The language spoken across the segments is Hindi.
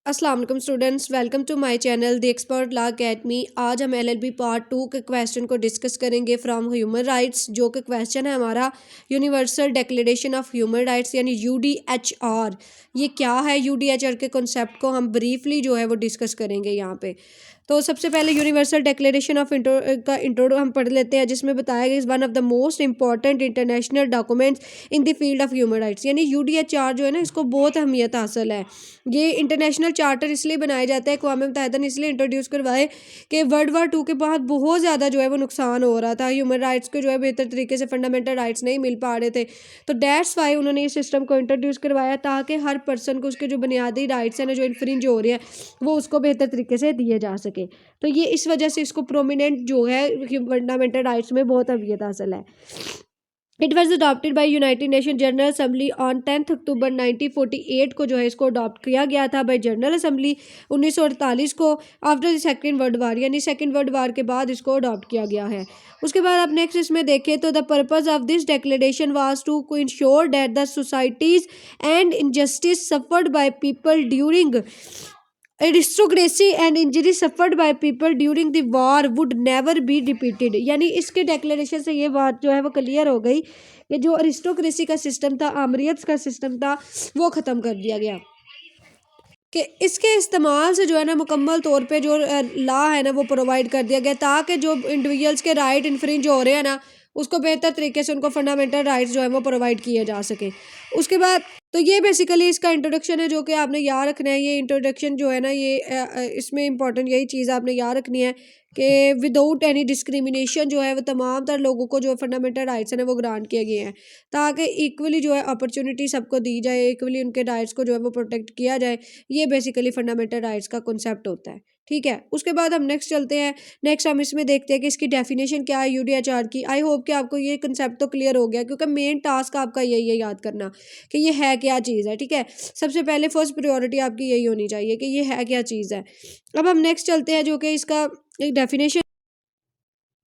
अस्सलाम वालेकुम students, welcome to my channel the expert law academy. आज हम एलएलबी पार्ट 2 के क्वेश्चन को डिस्कस करेंगे फ्रॉम ह्यूमन राइट्स, जो कि क्वेश्चन है हमारा universal declaration of human rights यानी यूडीएचआर। ये क्या है? यूडीएचआर के कॉन्सेप्ट को हम ब्रीफली जो है वो डिस्कस करेंगे यहाँ पे। तो सबसे पहले यूनिवर्सल डिक्लेरेशन ऑफ इंट्रो हम पढ़ लेते हैं, जिसमें बताया गया is one of the most important international documents in the field of human rights. यानी यूडीएचआर जो है ना, इसको बहुत अहमियत हासिल है। ये इंटरनेशनल चार्टर इसलिए बनाया जाता है, अक़वाम मुत्तहिदा ने इसलिए इंट्रोड्यूस करवाए कि वर्ल्ड वार 2 के बाद बहुत ज़्यादा जो है वो नुकसान हो रहा था, ह्यूमन राइट्स को जो है बेहतर तरीके से फंडामेंटल राइट्स नहीं मिल पा रहे थे। तो दैट्स वाई उन्होंने ये सिस्टम को इंट्रोड्यूस करवाया, ताकि हर पर्सन को उसके जो बुनियादी राइट्स हैं ना, जो इन्फ्रिंज हो रहे हैं, वो उसको बेहतर तरीके से दिए जा सके। तो ये इस वजह से इसको प्रोमिनेंट जो है फंडामेंटल राइट्स में बहुत अहमियत हासिल है। It was adopted by United nation general assembly on 10 अक्टूबर 1948 को जो है इसको अडॉप्ट किया गया था बाई जनरल असम्बली 1948 को, after the second world war, यानी सेकेंड वर्ल्ड वार के बाद इसको अडॉप्ट किया गया है। उसके बाद आप नेक्स्ट इसमें देखें तो the purpose of this declaration was to ensure that the societies and injustice suffered by people during aristocracy and injury suffered by people during the war would never be repeated. यानी इसके डिक्लेरेशन से ये बात जो है वो क्लियर हो गई कि जो अरिस्टोक्रेसी का सिस्टम था, आमरीत का सिस्टम था, वो ख़त्म कर दिया गया। कि इसके इस्तेमाल से जो है ना मुकम्मल तौर पे जो लॉ है ना वो प्रोवाइड कर दिया गया, ताकि जो इंडिविजुअल्स के राइट इन्फ्रिंज हो रहे हैं ना, उसको बेहतर तरीके से उनको फंडामेंटल राइट्स जो है वो प्रोवाइड किए जा सके। उसके बाद तो ये बेसिकली इसका इंट्रोडक्शन है, जो कि आपने याद रखना है। ये इंट्रोडक्शन जो है ना, ये इसमें इंपॉर्टेंट यही चीज़ आपने याद रखनी है कि विदाउट एनी डिस्क्रिमिनेशन जो है वो तमाम तर लोगों को जो फंडामेंटल राइट्स हैं ना वो ग्रांट किए गए हैं, ताकि इक्वली जो है अपॉर्चुनिटी सबको दी जाए, इक्वली उनके राइट्स को जो है वो प्रोटेक्ट किया जाए। ये बेसिकली फंडामेंटल राइट्स का कॉन्सेप्ट होता है, ठीक है। उसके बाद हम नेक्स्ट चलते हैं। नेक्स्ट हम इसमें देखते हैं कि इसकी डेफिनेशन क्या है यूडीएचआर की। आई होप कि आपको ये कंसेप्ट तो क्लियर हो गया, क्योंकि मेन टास्क आपका यही है याद करना कि ये है क्या चीज़ है, ठीक है। सबसे पहले फर्स्ट प्रायोरिटी आपकी यही होनी चाहिए कि ये है क्या चीज़ है। अब हम नेक्स्ट चलते हैं, जो कि इसका एक डेफिनेशन।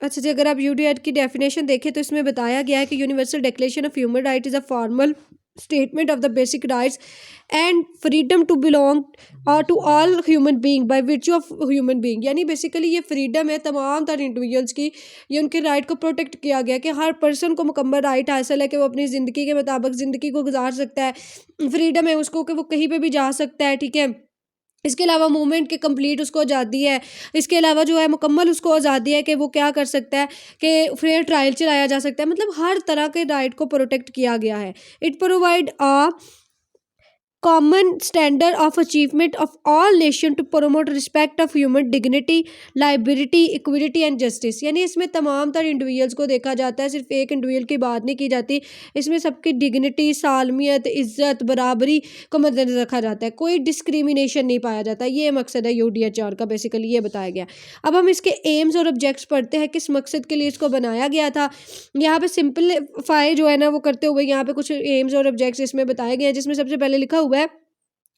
अच्छा जी, अगर आप यूडीएच की डेफिनेशन देखें तो इसमें बताया गया है कि universal declaration of human right is a formal statement of the basic rights and freedom to belong to all human being by virtue of human being. यानी बेसिकली ये फ्रीडम है तमाम तरह इंडिविजुअल्स की, ये उनके राइट को प्रोटेक्ट किया गया कि हर पर्सन को मुकम्मल राइट हासिल है कि वो अपनी ज़िंदगी के मुताबिक ज़िंदगी को गुजार सकता है, फ्रीडम है उसको कि वो कहीं पे भी जा सकता है, ठीक है। इसके अलावा मूवमेंट की कंप्लीट उसको आज़ादी है। इसके अलावा जो है मुकम्मल उसको आज़ादी है कि वो क्या कर सकता है कि फेयर ट्रायल चलाया जा सकता है। मतलब हर तरह के राइट को प्रोटेक्ट किया गया है। It provide a common standard of achievement of all nation to promote respect of human dignity, liability, equality and justice। यानी इसमें तमाम तर इंडिविजुअल्स को देखा जाता है, सिर्फ एक इंडिविजुअल की बात नहीं की जाती। इसमें सबकी डिग्निटी, सालमियत, इज्जत, बराबरी को मद्देनजर रखा जाता है, कोई डिस्क्रिमिनेशन नहीं पाया जाता। ये मकसद है यूडीएचआर का, बेसिकली ये बताया गया। अब हम इसके एम्स और ऑब्जेक्ट्स पढ़ते हैं, किस मकसद के लिए इसको बनाया गया था। यहाँ पे सिंपलीफाई जो है ना वो करते हुए यहाँ पे कुछ एम्स और ऑब्जेक्ट्स इसमें बताए गए हैं, जिसमें सबसे पहले लिखा हुआ है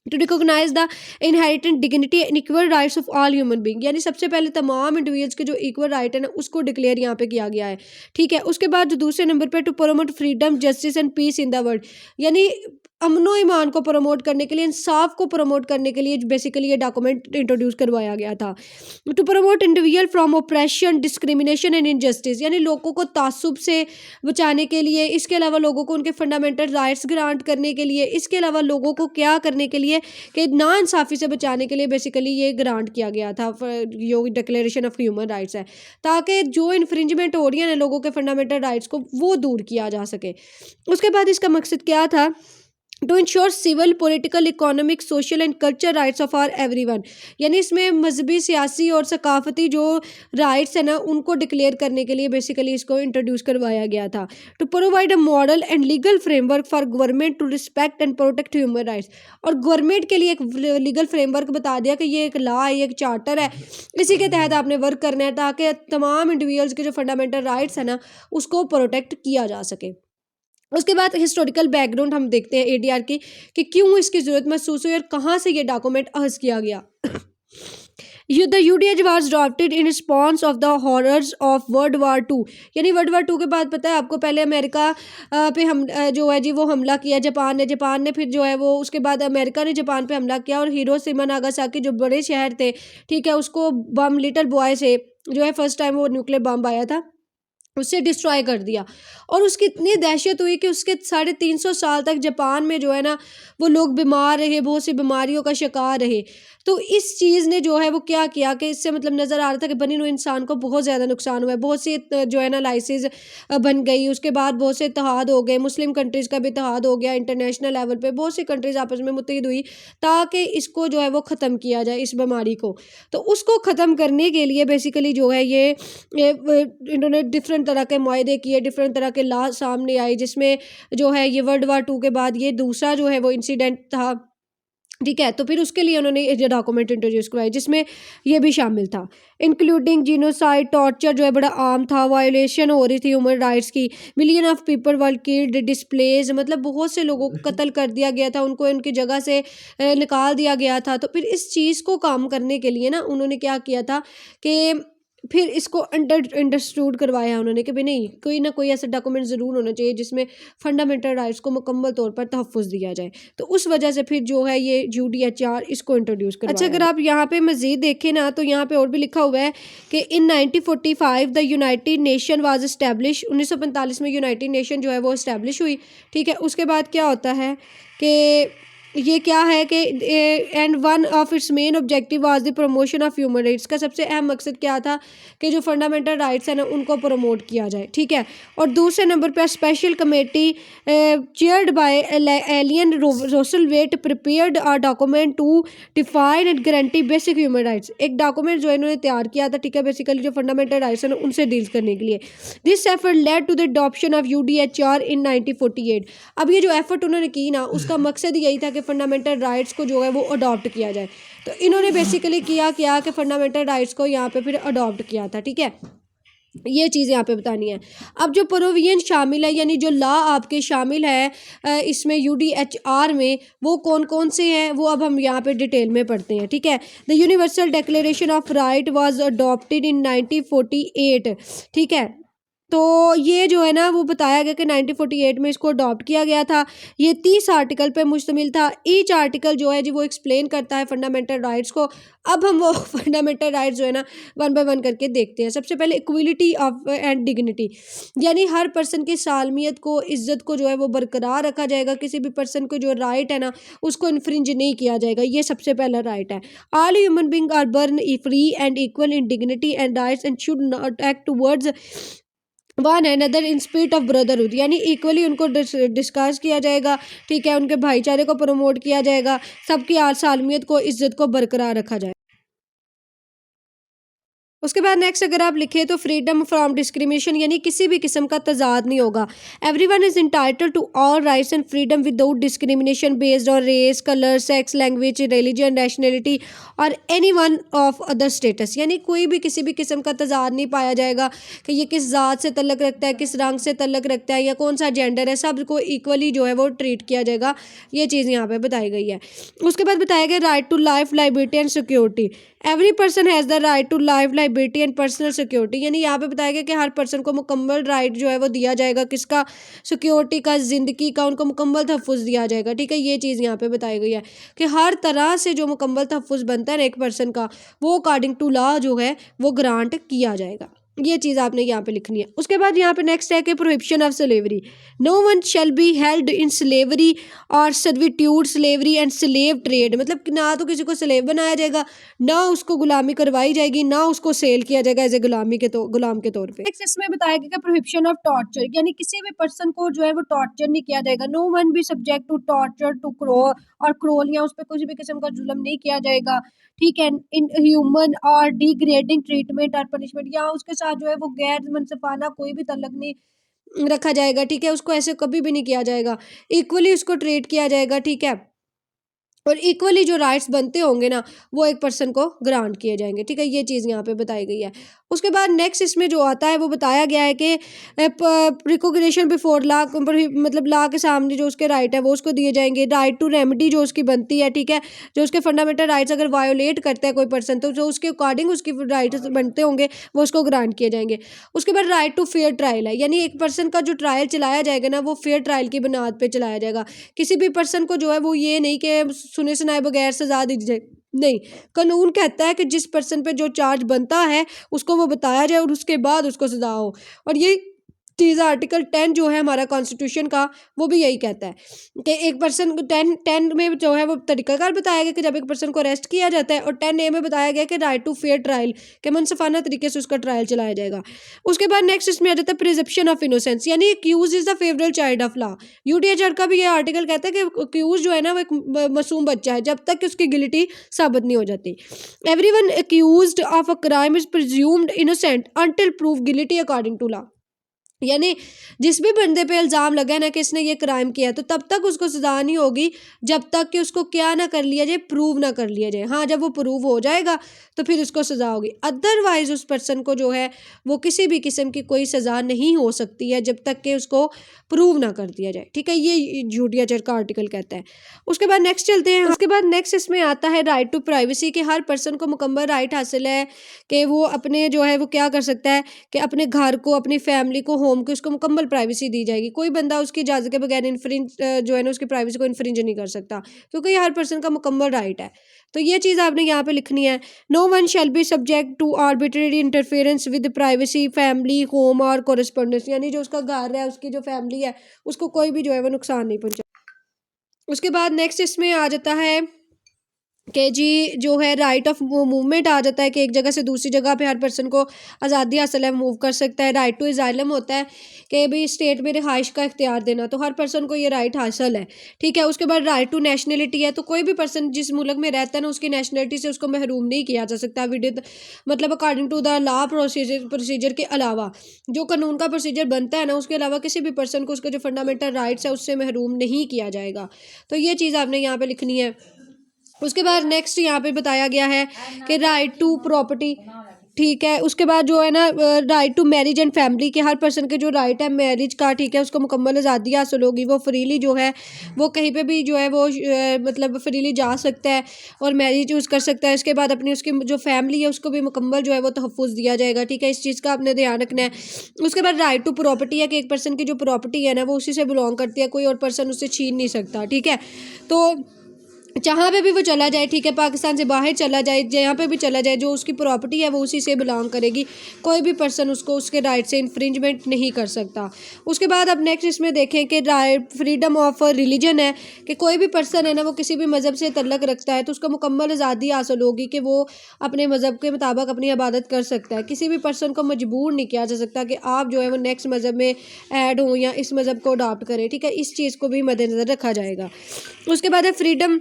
to recognize the inherent dignity and equal rights of all human being. यानी सबसे पहले तमाम इंडिविजुअल्स के जो इक्वल राइट है ना उसको डिक्लेयर यहाँ पे किया गया है, ठीक है। उसके बाद जो दूसरे नंबर पे to promote freedom, justice and peace in the world. यानी अमनो ईमान को प्रमोट करने के लिए, इंसाफ को प्रमोट करने के लिए बेसिकली ये डॉक्यूमेंट इंट्रोड्यूस करवाया गया था। To promote individual from oppression, discrimination and injustice. यानी लोगों को तासुब से बचाने के लिए, इसके अलावा लोगों को उनके फंडामेंटल राइट्स ग्रांट करने के लिए, इसके अलावा लोगों को क्या करने के लिए कि नाइंसाफ़ी से बचाने के लिए बेसिकली ये ग्रांट किया गया था। जो डिक्लेरेशन ऑफ ह्यूमन राइट्स है, ताकि जो इन्फ्रिंजमेंट हो रही है ना लोगों के फंडामेंटल राइट्स को, वो दूर किया जा सके। उसके बाद इसका मकसद क्या था? To ensure civil, political, economic, social and culture rights of our everyone. यानी इसमें मजहबी, सियासी और सकाफती जो राइट्स है ना उनको डिक्लेयर करने के लिए बेसिकली इसको इंट्रोड्यूस करवाया गया था। To provide a model and legal framework for government to respect and protect human rights. और गवर्नमेंट के लिए एक लीगल फ्रेमवर्क बता दिया कि ये एक लॉ है, ये एक चार्टर है, इसी के तहत आपने वर्क करना है, ताकि तमाम इंडिविजुअल्स के जो फंडामेंटल राइट्स है ना उसको प्रोटेक्ट किया जा सके। उसके बाद हिस्टोरिकल बैकग्राउंड हम देखते हैं एडीआर की, कि क्यों इसकी ज़रूरत महसूस हुई और कहाँ से ये डॉक्यूमेंट अहज़ किया गया। The UDH was drafted in response of the horrors of world war 2। यानी वर्ल्ड वार 2 के बाद पता है आपको, पहले अमेरिका पे हम जो है जी वो हमला किया जापान ने फिर जो है वो उसके बाद अमेरिका ने जापान पे हमला किया और हिरोशिमा नागासाकी जो बड़े शहर थे, ठीक है, उसको बम लिटिल बॉय से जो है फर्स्ट टाइम वो न्यूक्लियर बम आया था, उससे डिस्ट्रॉय कर दिया। और उसकी इतनी दहशत हुई कि उसके 350 साल तक जापान में जो है ना वो लोग बीमार रहे, बहुत सी बीमारियों का शिकार रहे। तो इस चीज़ ने जो है वो क्या किया कि इससे मतलब नज़र आ रहा था कि बनी हुई इंसान को बहुत ज़्यादा नुकसान हुआ है, बहुत सी जो है ना लाइसेंस बन गई, उसके बाद बहुत से इत्तेहाद हो गए, मुस्लिम कंट्रीज़ का भी इत्तेहाद हो गया इंटरनेशनल लेवल पे, बहुत सी कंट्रीज़ आपस में मुत्तहिद हुई ताकि इसको जो है वो ख़त्म किया जाए इस बीमारी को। तो उसको ख़त्म करने के लिए बेसिकली जो है इन्होंने डिफरेंट तरह के मुआहदे किए, डिफरेंट तरह के लॉ सामने आए, जिसमें जो है ये वर्ल्ड वार 2 के बाद ये दूसरा जो है वो इंसिडेंट था, ठीक है। तो फिर उसके लिए उन्होंने ये डॉक्यूमेंट इंट्रोड्यूस करवाए जिसमें ये भी शामिल था, इंक्लूडिंग जीनोसाइड, टॉर्चर जो है बड़ा आम था, वायोलेशन हो रही थी ह्यूमन राइट्स की, million of people world killed, displays, मतलब बहुत से लोगों को कत्ल कर दिया गया था, उनको उनकी जगह से निकाल दिया गया था। तो फिर इस चीज़ को काम करने के लिए ना उन्होंने क्या किया था कि फिर इसको अंडरस्टूड करवाया उन्होंने कि भाई नहीं, कोई ना कोई ऐसा डॉक्यूमेंट ज़रूर होना चाहिए जिसमें फंडामेंटल राइट्स को मुकम्मल तौर पर तहफ़्फ़ुज़ दिया जाए। तो उस वजह से फिर जो है ये यूडीएचआर इसको इंट्रोड्यूस करवाया। अच्छा, अगर आप यहाँ पे मज़ीद देखें ना तो यहाँ पे और भी लिखा हुआ है कि इन 1945 the United nation was establish, 1945 में यूनाइटेड नेशन जो है वो इस्टेब्लिश हुई, ठीक है। उसके बाद क्या होता है कि ये क्या है कि and one of its main objective was the promotion of human rights, का सबसे अहम मकसद क्या था कि जो फंडामेंटल राइट्स हैं ना उनको प्रमोट किया जाए, ठीक है। और दूसरे नंबर पर special committee chaired by Eleanor Roosevelt prepared a document to define and guarantee basic human rights, एक डॉक्यूमेंट जो इन्होंने तैयार किया था, ठीक है, बेसिकली जो फंडामेंटल राइट्स हैं ना उनसे डील करने के लिए। This effort led to the adoption of UDHR in 1948। अब ये जो एफर्ट उन्होंने की ना उसका मकसद यही था कि फंडामेंटल राइट्स को जो है वो अडॉप्ट किया जाए। तो इन्होंने बेसिकली किया कि फंडामेंटल राइट्स को यहाँ पे फिर अडॉप्ट किया था, ठीक है। ये चीज़ यहाँ पे बतानी है। अब जो प्रोविजन शामिल है यानी जो लॉ आपके शामिल है इसमें यूडीएचआर में, वो कौन कौन से हैं वो अब हम यहाँ पे डिटेल में पढ़ते हैं, ठीक है। The universal declaration of right was adopted in 1948, ठीक है। तो ये जो है ना वो बताया गया कि 1948 में इसको अडॉप्ट किया गया था। ये 30 आर्टिकल पे मुश्तमिल था। ईच आर्टिकल जो है जी वो एक्सप्लेन करता है फंडामेंटल राइट्स को। अब हम वो फंडामेंटल राइट्स जो है ना वन बाय वन करके देखते हैं। सबसे पहले इक्वलिटी ऑफ एंड डिग्निटी, यानी हर पर्सन की सालमियत को, इज्जत को जो है वो बरकरार रखा जाएगा। किसी भी पर्सन को जो राइट है ना उसको इन्फ्रिंज नहीं किया जाएगा, ये सबसे पहला राइट है। All human being are born free and equal in dignity and rights and should not act towards one another in spirit of brotherhood, यानी इक्वली उनको डिस्कस किया जाएगा, ठीक है। उनके भाईचारे को प्रमोट किया जाएगा, सबकी सालमियत को, इज्जत को बरकरार रखा जाए। उसके बाद नेक्स्ट अगर आप लिखें तो फ्रीडम फ्रॉम डिस्क्रिमिनेशन, यानी किसी भी किस्म का तजाद नहीं होगा। Everyone is entitled to all rights and freedom without discrimination based on race, colour, sex, language, religion, nationality और any one of other status, यानी कोई भी किसी भी किस्म का तजाद नहीं पाया जाएगा कि ये किस ज़ात से तल्लक रखता है, किस रंग से तल्लक रखता है या कौन सा जेंडर है, सबको इक्वली जो है वो ट्रीट किया जाएगा। ये चीज़ यहाँ पे बताई गई है। उसके बाद बताया गया right to life, liability and security. Every person has the right to life, liability and personal security, यानी यहाँ पे बताया गया कि हर पर्सन को मुकम्मल राइट जो है वो दिया जाएगा, किसका, सिक्योरिटी का, ज़िंदगी का, उनको मुकम्मल तहफ़्फ़ुज़ दिया जाएगा, ठीक है। ये चीज़ यहाँ पे बताई गई है कि हर तरह से जो मुकम्मल तहफ़्फ़ुज़ बनता है ना एक पर्सन का, वो अकॉर्डिंग टू लॉ जो है वो ग्रांट किया जाएगा। ये चीज़ आपने यहाँ पे लिखनी है। उसके बाद यहाँ पे नेक्स्ट है कि prohibition of slavery. No one shall be held in slavery और servitude, slavery and slave trade, मतलब ना तो किसी को स्लेव बनाया जाएगा, ना उसको गुलामी करवाई जाएगी, ना उसको सेल किया जाएगा एज ए गुलाम के तौर पे। नेक्स्ट इसमें बताया गया कि प्रोहिबिशन ऑफ टॉर्चर, यानी किसी भी पर्सन को जो है वो टॉर्चर नहीं किया जाएगा। No one be subject to torture, to cruel, या उस पर किसी भी किस्म का जुल्म नहीं किया जाएगा, ठीक है। इन ह्यूमन और डिग्रेडिंग ट्रीटमेंट और पनिशमेंट, या उसके साथ जो है वो गैर मनसफाना कोई भी तल्लक नहीं रखा जाएगा, ठीक है। उसको ऐसे कभी भी नहीं किया जाएगा, इक्वली उसको ट्रीट किया जाएगा, ठीक है। और इक्वली जो राइट्स बनते होंगे ना वो एक पर्सन को ग्रांट किए जाएंगे, ठीक है। ये चीज़ यहाँ पे बताई गई है। उसके बाद नेक्स्ट इसमें जो आता है वो बताया गया है कि रिकॉग्निशन बिफोर लॉ, मतलब लॉ के सामने जो उसके राइट है वो उसको दिए जाएंगे। राइट टू रेमेडी जो उसकी बनती है, ठीक है, जो उसके फंडामेंटल राइट्स अगर वायोलेट करता है कोई पर्सन तो जो उसके अकॉर्डिंग उसकी राइट्स बनते होंगे वो उसको ग्रांट किए जाएंगे। उसके बाद राइट टू फेयर ट्रायल है, यानी एक पर्सन का जो ट्रायल चलाया जाएगा ना वो फेयर ट्रायल की बुनियाद पे चलाया जाएगा। किसी भी पर्सन को जो है वो ये नहीं कि सुने सुनाए बगैर सजा दी जाए, नहीं, कानून कहता है कि जिस पर्सन पे जो चार्ज बनता है उसको वो बताया जाए और उसके बाद उसको सजा हो। और ये चीज़ आर्टिकल 10 जो है हमारा कॉन्स्टिट्यूशन का वो भी यही कहता है कि एक पर्सन 10 में जो है वो तरीकाकार बताया गया कि जब एक पर्सन को अरेस्ट किया जाता है, और 10A में बताया गया कि राइट टू फेयर ट्रायल के मनसफाना तरीके से उसका ट्रायल चलाया जाएगा। उसके बाद नेक्स्ट इसमें आ जाता है प्रिजप्शन ऑफ इनोसेंस, यानी accused is the favourite child of law. UDHR का भी ये आर्टिकल कहता है कि एक्यूज जो है ना वो एक मासूम बच्चा है जब तक कि उसकी गिल्टी साबित नहीं हो जाती। Everyone accused of a crime is presumed innocent until proved guilty according to law, यानी जिस भी बंदे पे इल्ज़ाम लगा है ना कि इसने ये क्राइम किया तो तब तक उसको सज़ा नहीं होगी जब तक कि उसको क्या ना कर लिया जाए, प्रूव ना कर लिया जाए। हाँ, जब वो प्रूव हो जाएगा तो फिर उसको सज़ा होगी, अदरवाइज उस पर्सन को जो है वो किसी भी किस्म की कोई सज़ा नहीं हो सकती है जब तक कि उसको प्रूव ना कर दिया जाए, ठीक है, ये यूडीएचआर का आर्टिकल कहता है। उसके बाद नेक्स्ट चलते हैं। उसके बाद नेक्स्ट इसमें आता है राइट टू प्राइवेसी, कि हर पर्सन को मुकम्मल राइट हासिल है कि वो अपने जो है वो क्या कर सकता है कि अपने घर को, अपनी फैमिली को, होम को, उसको मुकम्मल प्राइवेसी दी जाएगी। कोई बंदा उसकी इजाज़त के बगैर इन्फ्रिंज जो है ना उसकी प्राइवेसी को इन्फ्रिंज नहीं कर सकता, क्योंकि ये हर पर्सन का मुकम्मल राइट है। तो ये चीज़ आपने यहाँ पे लिखनी है। No one shall be subject to arbitrary interference with privacy, family, home और कोरेस्पोंडेंस, यानी जो उसका घर है, उसकी जो फैमिली है, उसको कोई भी जो है वो नुकसान नहीं पहुँचा। उसके बाद नेक्स्ट इसमें आ जाता है कि जी जो है राइट ऑफ मूवमेंट आ जाता है कि एक जगह से दूसरी जगह पे हर पर्सन को आज़ादी हासिल है, मूव कर सकता है। राइट टू इज़ाइलम होता है कि भाई स्टेट में रिहाइश का इख्तियार देना, तो हर पर्सन को ये राइट हासिल है, ठीक है। उसके बाद राइट टू नेशनलिटी है, तो कोई भी पर्सन जिस मुल्क में रहता है ना उसकी नेशनलिटी से उसको महरूम नहीं किया जा सकता विद मतलब according to the law procedure के अलावा, जो कानून का प्रोसीजर बनता है ना उसके अलावा किसी भी पर्सन को उसके जो फंडामेंटल राइट्स है उससे महरूम नहीं किया जाएगा। तो ये चीज़ आपने यहाँ पे लिखनी है। उसके बाद नेक्स्ट यहाँ पे बताया गया है कि राइट टू प्रॉपर्टी, ठीक है। उसके बाद जो है ना right to marriage and family, के हर पर्सन के जो राइट है मैरिज का, ठीक है, उसको मुकम्मल आज़ादी हासिल होगी, वो फ्रीली जो है वो कहीं पे भी जो है वो मतलब फ्रीली जा सकता है और मैरिज यूज़ कर सकता है। इसके बाद अपनी उसकी जो फैमिली है उसको भी मुकम्मल जो है वो तहफ़्फ़ुज़ दिया जाएगा, ठीक है, इस चीज़ का आपने ध्यान रखना है। उसके बाद राइट टू प्रॉपर्टी है कि एक पर्सन की जो प्रॉपर्टी है ना वो उसी से बिलोंग करती है, कोई और पर्सन उससे छीन नहीं सकता, ठीक है। तो जहाँ पे भी वो चला जाए, ठीक है, पाकिस्तान से बाहर चला जाए, जहाँ पे भी चला जाए, जो उसकी प्रॉपर्टी है वो उसी से बिलोंग करेगी, कोई भी पर्सन उसको उसके राइट से इन्फ्रिंजमेंट नहीं कर सकता। उसके बाद अब नेक्स्ट इसमें देखें कि राइट फ्रीडम ऑफ रिलीजन है कि कोई भी पर्सन है ना वो किसी भी मज़हब से तल्लक रखता है तो उसको मुकम्मल आज़ादी हासिल होगी कि वो अपने मज़हब के मुताबिक अपनी इबादत कर सकता है। किसी भी पर्सन को मजबूर नहीं किया जा सकता कि आप जो है वो नेक्स्ट मज़हब में ऐड हों या इस मज़हब को अडॉप्ट करें, ठीक है, इस चीज़ को भी मद्देनज़र रखा जाएगा। उसके बाद है फ्रीडम,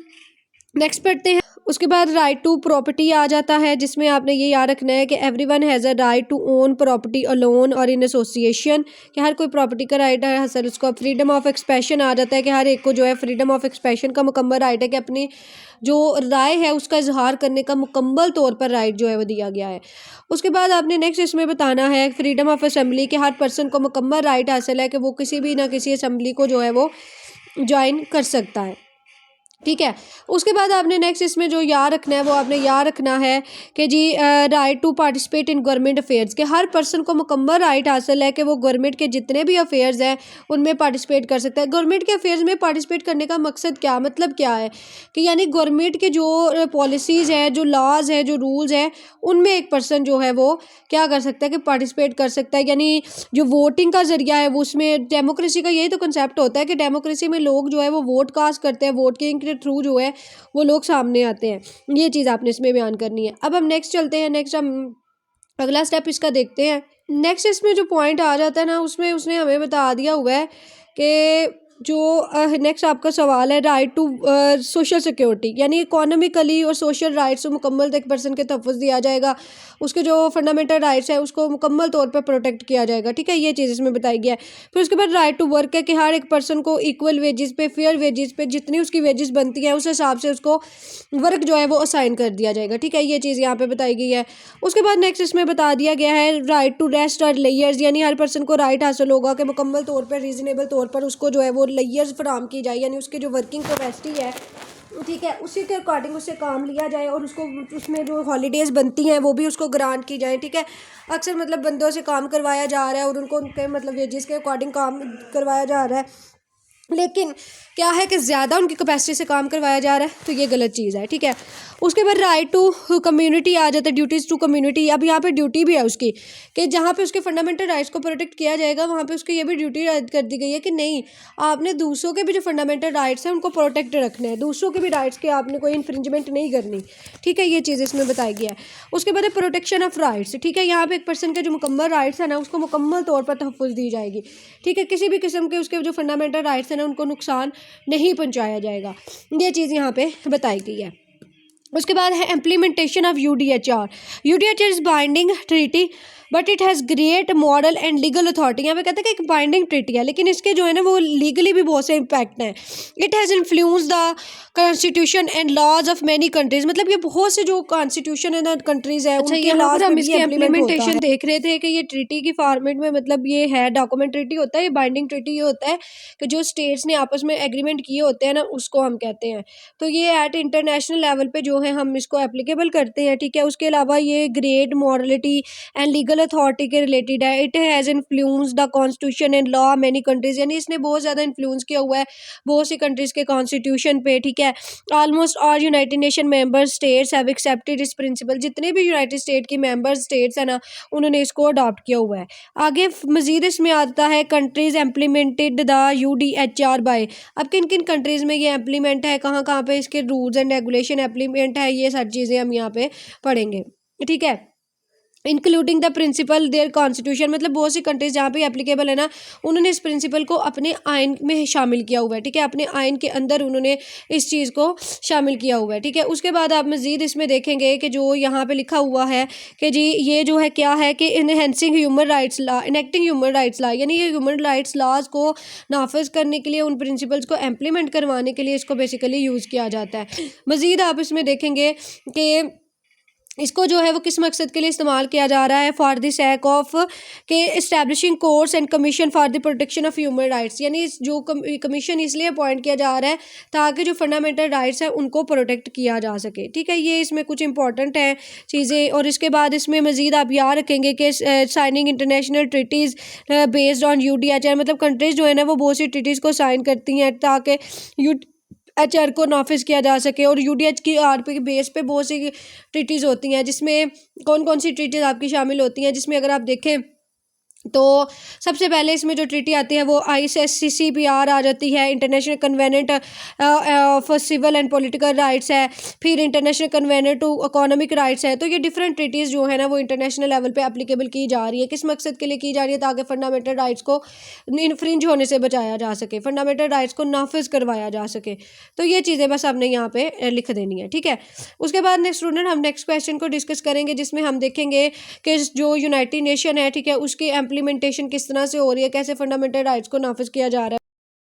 नेक्स्ट पढ़ते हैं। उसके बाद राइट टू प्रॉपर्टी आ जाता है जिसमें आपने ये याद रखना है कि everyone has a right to own property alone और इन एसोसिएशन, कि हर कोई प्रॉपर्टी का राइट है हासिल उसको। फ्रीडम ऑफ एक्सप्रेशन आ जाता है कि हर एक को जो है फ्रीडम ऑफ एक्सप्रेशन का मुकम्मल राइट है कि अपनी जो राय है उसका इजहार करने का मुकम्मल तौर पर राइट जो है वो दिया गया है। उसके बाद आपने नेक्स्ट इसमें बताना है फ्रीडम ऑफ असम्बली, कि हर पर्सन को मुकम्मल राइट हासिल है कि वो किसी भी ना किसी असम्बली को जो है वो ज्वाइन कर सकता है, ठीक है। उसके बाद आपने नेक्स्ट इसमें जो याद रखना है वो आपने याद रखना है कि जी right to participate in government affairs, के हर पर्सन को मुकम्मल राइट हासिल है कि वो गवर्नमेंट के जितने भी अफेयर्स हैं उनमें पार्टिसिपेट कर सकता है। गवर्नमेंट के अफेयर्स में पार्टिसिपेट करने का मकसद क्या, मतलब क्या है कि यानी गवर्नमेंट के जो पॉलिसीज़ हैं, जो लॉज हैं, जो रूल्स हैं, उनमें एक पर्सन जो है वो क्या कर सकता है कि पार्टिसिपेट कर सकता है। यानी जो वोटिंग का ज़रिया है वो उसमें डेमोक्रेसी का यही तो कंसेप्ट होता है कि डेमोक्रेसी में लोग जो है वो वोट कास्ट करते हैं, वोटिंग के थ्रू जो है वो लोग सामने आते हैं। ये चीज़ आपने इसमें बयान करनी है। अब हम नेक्स्ट चलते हैं, नेक्स्ट हम अगला स्टेप इसका देखते हैं। नेक्स्ट इसमें जो पॉइंट आ जाता है ना उसमें उसने हमें बता दिया हुआ है कि जो नेक्स्ट आपका सवाल है राइट टू सोशल सिक्योरिटी, यानी इकोनॉमिकली और सोशल राइट्स को मुकम्मल एक पर्सन के तहफ़्फ़ुज़ दिया जाएगा, उसके जो फंडामेंटल राइट्स है उसको मुकम्मल तौर पे प्रोटेक्ट किया जाएगा, ठीक है, ये चीज़ इसमें बताई गया है। फिर उसके बाद राइट टू वर्क है कि हर एक पर्सन को इक्वल वेजेस पे, फेयर वेजेस पे, जितनी उसकी वेजेस बनती हैं उस हिसाब से उसको वर्क जो है वो असाइन कर दिया जाएगा, ठीक है, ये चीज़ यहाँ पे बताई गई है। उसके बाद नेक्स्ट इसमें बता दिया गया है राइट टू रेस्ट और लेयर्स, यानी हर पर्सन को राइट हासिल होगा कि मुकम्मल तौर पर रीज़नेबल तौर पर उसको जो है वो लेयर्स फराम की जाए, यानी उसकी जो वर्किंग कैपेसिटी है, ठीक है, उसी के अकॉर्डिंग उससे काम लिया जाए और उसको उसमें जो हॉलीडेज़ बनती हैं वो भी उसको ग्रांट की जाए, ठीक है। अक्सर मतलब बंदों से काम करवाया जा रहा है और उनको उनके मतलब वेजेस के अकॉर्डिंग काम करवाया जा रहा है, लेकिन क्या है कि ज़्यादा उनकी कैपेसिटी से काम करवाया जा रहा है, तो ये गलत चीज़ है, ठीक है। उसके बाद राइट टू कम्युनिटी आ जाता है, ड्यूटीज़ टू कम्युनिटी। अब यहाँ पे ड्यूटी भी है उसकी कि जहाँ पे उसके फंडामेंटल राइट्स को प्रोटेक्ट किया जाएगा वहाँ पे उसकी ये भी ड्यूटी कर दी गई है कि नहीं, आपने दूसरों के भी जो फंडामेंटल राइट्स हैं उनको प्रोटेक्ट रखना है, दूसरों के भी राइट्स के आपने कोई इन्फ्रिंजमेंट नहीं करनी, ठीक है, ये चीज़ इसमें बताई गई है। उसके बाद है प्रोटेक्शन ऑफ राइट्स, ठीक है, यहाँ पे एक पर्सन के जो मुकम्मल राइट्स है ना उसको मुकम्मल तौर पर तहफ़्फ़ुज़ दी जाएगी, ठीक है, किसी भी किस्म के उसके जो फंडामेंटल राइट्स हैं ना उनको नुकसान नहीं पहुंचाया जाएगा, ये चीज़ यहाँ पे बताई गई है। उसके बाद है implementation of UDHR. UDHR is binding treaty but it has great moral and legal authority. यहाँ पे कहते हैं कि एक बाइंडिंग ट्रीटी है लेकिन इसके जो है ना वो लीगली भी बहुत से इम्पैक्ट हैं। It has influence the constitution and laws of many countries, मतलब ये बहुत से जो कॉन्स्टिट्यूशन है ना कंट्रीज़ है अच्छा, उनके यहाँ लॉज पर हम में भी इसकी इम्प्लीमेंट होता इम्प्लीमेंटेशन है। देख रहे थे कि ये ट्रीटी की फॉर्मेट में मतलब ये है डॉक्यूमेंट ट्रीटी होता है, ये बाइंडिंग ट्रीटी ये होता है कि जो स्टेट्स ने आपस में एग्रीमेंट किए होते हैं ना उसको हम कहते हैं, तो ये एट इंटरनेशनल लेवल पे जो है हम इसको एप्लीकेबल करते हैं, ठीक है। उसके अलावा ये great morality and legal authority के रिलेटेड है। It has influence the constitution and law many countries, यानी इसने बहुत ज़्यादा इन्फ्लुएंस किया हुआ है बहुत सी कंट्रीज़ के कॉन्स्टिट्यूशन पे, ठीक है। Almost all United nation member states have accepted इस प्रिंसिपल, जितने भी यूनाइटेड स्टेट की मेंबर स्टेट्स हैं ना उन्होंने इसको अडॉप्ट किया हुआ है। आगे मज़ीद इसमें आता है countries implemented the UDHR by. अब किन किन कंट्रीज़ में ये इम्प्लीमेंट है, कहाँ कहाँ पे इसके रूल्स एंड रेगुलेशन इम्प्लीमेंट है, ये सारी चीज़ें हम यहाँ पे पढ़ेंगे, ठीक है। Including the principle their constitution, मतलब बहुत सी कंट्रीज़ जहाँ पे एप्लीकेबल है ना उन्होंने इस प्रिंसिपल को अपने आइन में शामिल किया हुआ है, ठीक है, अपने आइन के अंदर उन्होंने इस चीज़ को शामिल किया हुआ है, ठीक है। उसके बाद आप मज़ीद इसमें देखेंगे कि जो यहाँ पे लिखा हुआ है कि जी ये जो है क्या है कि enhancing human rights law, enacting human rights law, यानी ये ह्यूमन राइट्स लॉज को नाफिज करने के लिए, उन प्रिंसिपल्स को इम्प्लीमेंट करवाने के लिए इसको बेसिकली यूज़ किया जाता है। मज़ीद आप इसमें देखेंगे कि इसको जो है वो किस मकसद के लिए इस्तेमाल किया जा रहा है, फॉर द सेक ऑफ के establishing courts and commission for the protection of human rights, यानी इस जो कमीशन इसलिए अपॉइंट किया जा रहा है ताकि जो फंडामेंटल राइट्स हैं उनको प्रोटेक्ट किया जा सके, ठीक है। ये इसमें कुछ इंपॉर्टेंट है चीज़ें। और इसके बाद इसमें मज़ीद आप याद रखेंगे कि signing international treaties based on UDHR, मतलब कंट्रीज़ जो है ना वो बहुत सी ट्रीटीज़ को साइन करती हैं ताकि एचआर को नाफिज किया जा सके। और यूडीएच की आर पे बेस पे बहुत सी ट्रीटीज़ होती हैं, जिसमें कौन कौन सी ट्रीटीज़ आपकी शामिल होती हैं, जिसमें अगर आप देखें तो सबसे पहले इसमें जो ट्रीटी आती है वो ICCPR आ जाती है, international covenant for civil and political rights है, फिर international covenant to economic rights है। तो ये डिफरेंट ट्रीटीज़ जो है ना वो इंटरनेशनल लेवल पे एप्लीकेबल की जा रही है, किस मकसद के लिए की जा रही है, ताकि फंडामेंटल राइट्स को इन्फ्रिंज होने से बचाया जा सके, फंडामेंटल राइट्स को नाफिज करवाया जा सके। तो ये चीज़ें बस आपने यहाँ पे लिख देनी है, ठीक है। उसके बाद नेक्स्ट स्टूडेंट हम नेक्स्ट क्वेश्चन को डिस्कस करेंगे, जिसमें हम देखेंगे कि जो यूनाइटेड नेशन है, ठीक है, उसकी इम्प्लीमेंटेशन किस तरह से हो रही है, कैसे फंडामेंटल राइट्स को नाफिज किया जा रहा है।